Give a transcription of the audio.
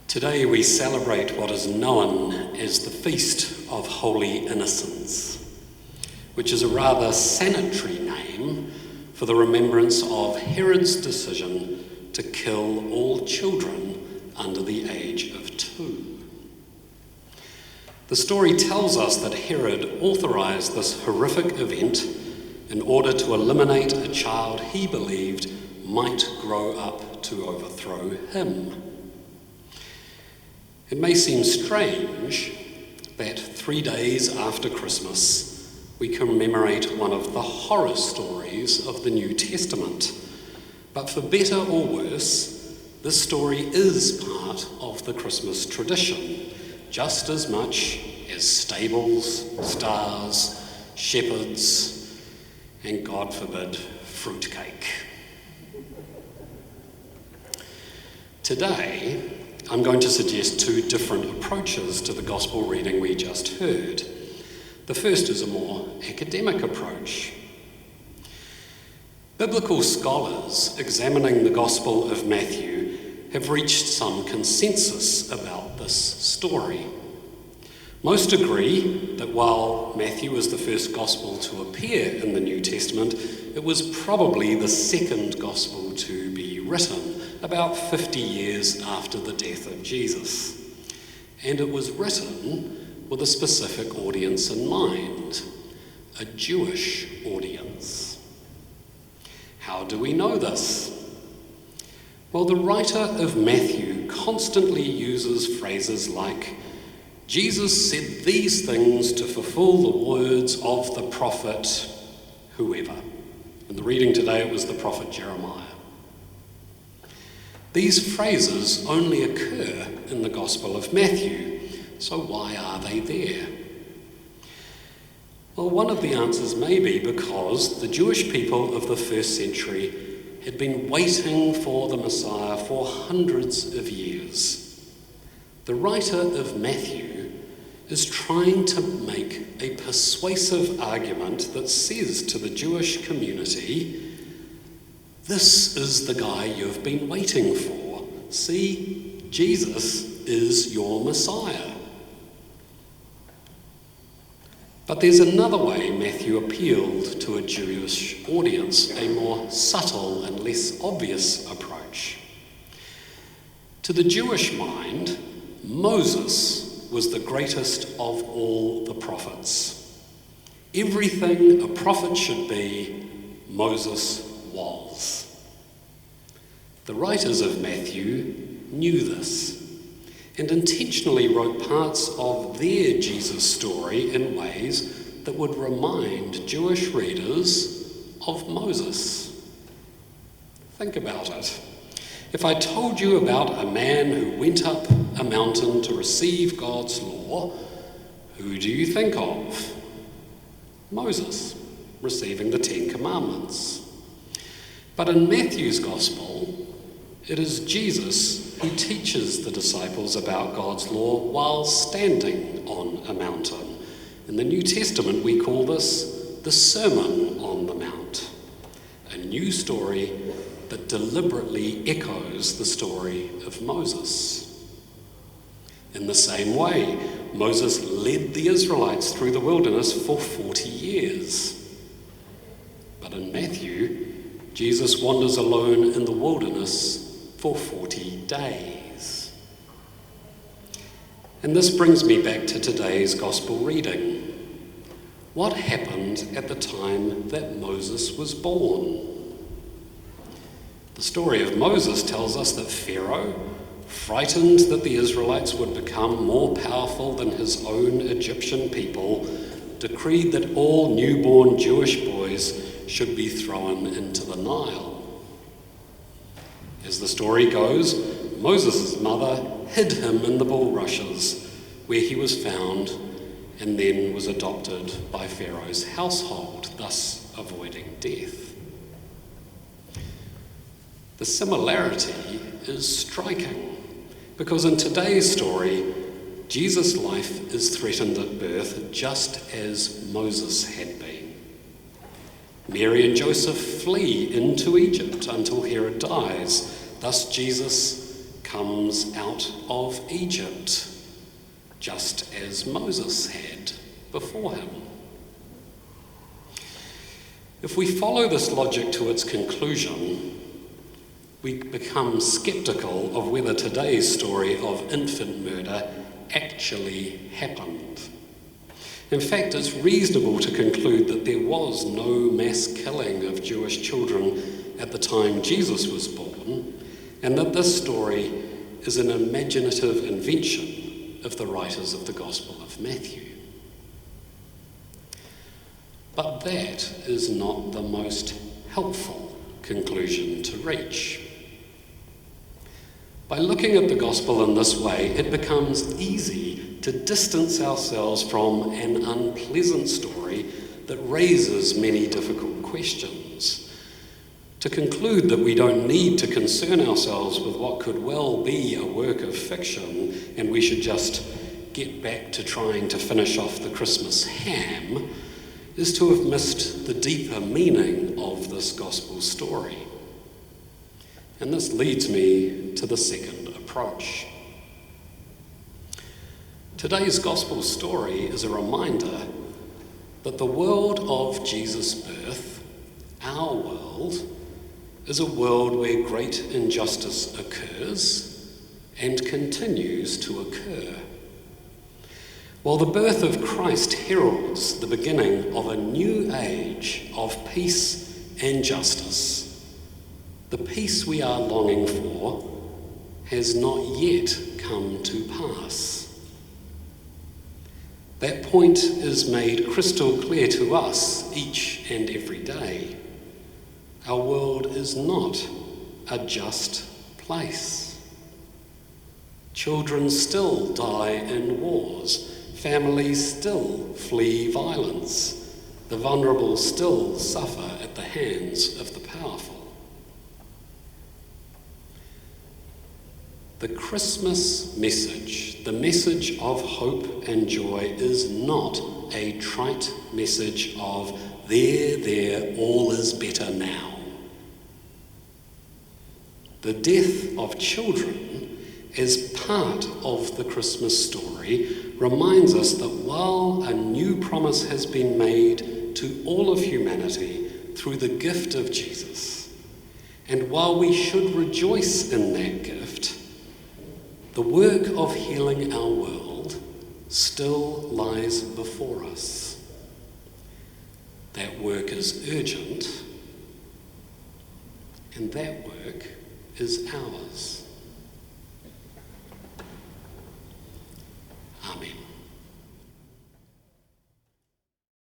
Today we celebrate what is known as the Feast of Holy Innocents, which is a rather sanitary name for the remembrance of Herod's decision to kill all children under the age of 2. The story tells us that Herod authorized this horrific event in order to eliminate a child he believed might grow up to overthrow him. It may seem strange that 3 days after Christmas, we commemorate one of the horror stories of the New Testament. But for better or worse, this story is part of the Christmas tradition, just as much as stables, stars, shepherds, and, God forbid, fruitcake. Today, I'm going to suggest 2 different approaches to the gospel reading we just heard. The first is a more academic approach. Biblical scholars examining the Gospel of Matthew have reached some consensus about this story. Most agree that while Matthew is the first gospel to appear in the New Testament, it was probably the second gospel to be written, about 50 years after the death of Jesus. And it was written with a specific audience in mind, a Jewish audience. How do we know this? Well, the writer of Matthew constantly uses phrases like, Jesus said these things to fulfill the words of the prophet whoever. In the reading today, it was the prophet Jeremiah. These phrases only occur in the Gospel of Matthew, so why are they there? Well, one of the answers may be because the Jewish people of the first century had been waiting for the Messiah for hundreds of years. The writer of Matthew is trying to make a persuasive argument that says to the Jewish community, this is the guy you've been waiting for. See, Jesus is your Messiah. But there's another way Matthew appealed to a Jewish audience, a more subtle and less obvious approach. To the Jewish mind, Moses was the greatest of all the prophets. Everything a prophet should be, Moses was. The writers of Matthew knew this and intentionally wrote parts of their Jesus story in ways that would remind Jewish readers of Moses. Think about it. If I told you about a man who went up a mountain to receive God's law, who do you think of? Moses, receiving the 10 Commandments. But in Matthew's Gospel, it is Jesus who teaches the disciples about God's law while standing on a mountain. In the New Testament, we call this the Sermon on the Mount, a new story that deliberately echoes the story of Moses. In the same way, Moses led the Israelites through the wilderness for 40 years. But in Matthew, Jesus wanders alone in the wilderness for 40 days. And this brings me back to today's gospel reading. What happened at the time that Moses was born? The story of Moses tells us that Pharaoh, frightened that the Israelites would become more powerful than his own Egyptian people, decreed that all newborn Jewish boys should be thrown into the Nile. As the story goes, Moses' mother hid him in the bulrushes, where he was found and then was adopted by Pharaoh's household, thus avoiding death. The similarity is striking, because in today's story, Jesus' life is threatened at birth just as Moses had been. Mary and Joseph flee into Egypt until Herod dies. Thus Jesus comes out of Egypt, just as Moses had before him. If we follow this logic to its conclusion, we become sceptical of whether today's story of infant murder actually happened. In fact, it's reasonable to conclude that there was no mass killing of Jewish children at the time Jesus was born, and that this story is an imaginative invention of the writers of the Gospel of Matthew. But that is not the most helpful conclusion to reach. By looking at the Gospel in this way, it becomes easy to distance ourselves from an unpleasant story that raises many difficult questions, to conclude that we don't need to concern ourselves with what could well be a work of fiction and we should just get back to trying to finish off the Christmas ham, is to have missed the deeper meaning of this gospel story. And this leads me to the second approach. Today's gospel story is a reminder that the world of Jesus' birth, our world, is a world where great injustice occurs and continues to occur. While the birth of Christ heralds the beginning of a new age of peace and justice, the peace we are longing for has not yet come to pass. That point is made crystal clear to us each and every day. Our world is not a just place. Children still die in wars. Families still flee violence. The vulnerable still suffer at the hands of the powerful. The Christmas message, the message of hope and joy, is not a trite message of there, all is better now. The death of children as part of the Christmas story reminds us that while a new promise has been made to all of humanity through the gift of Jesus, and while we should rejoice in that gift, the work of healing our world still lies before us. That work is urgent, and that work is ours.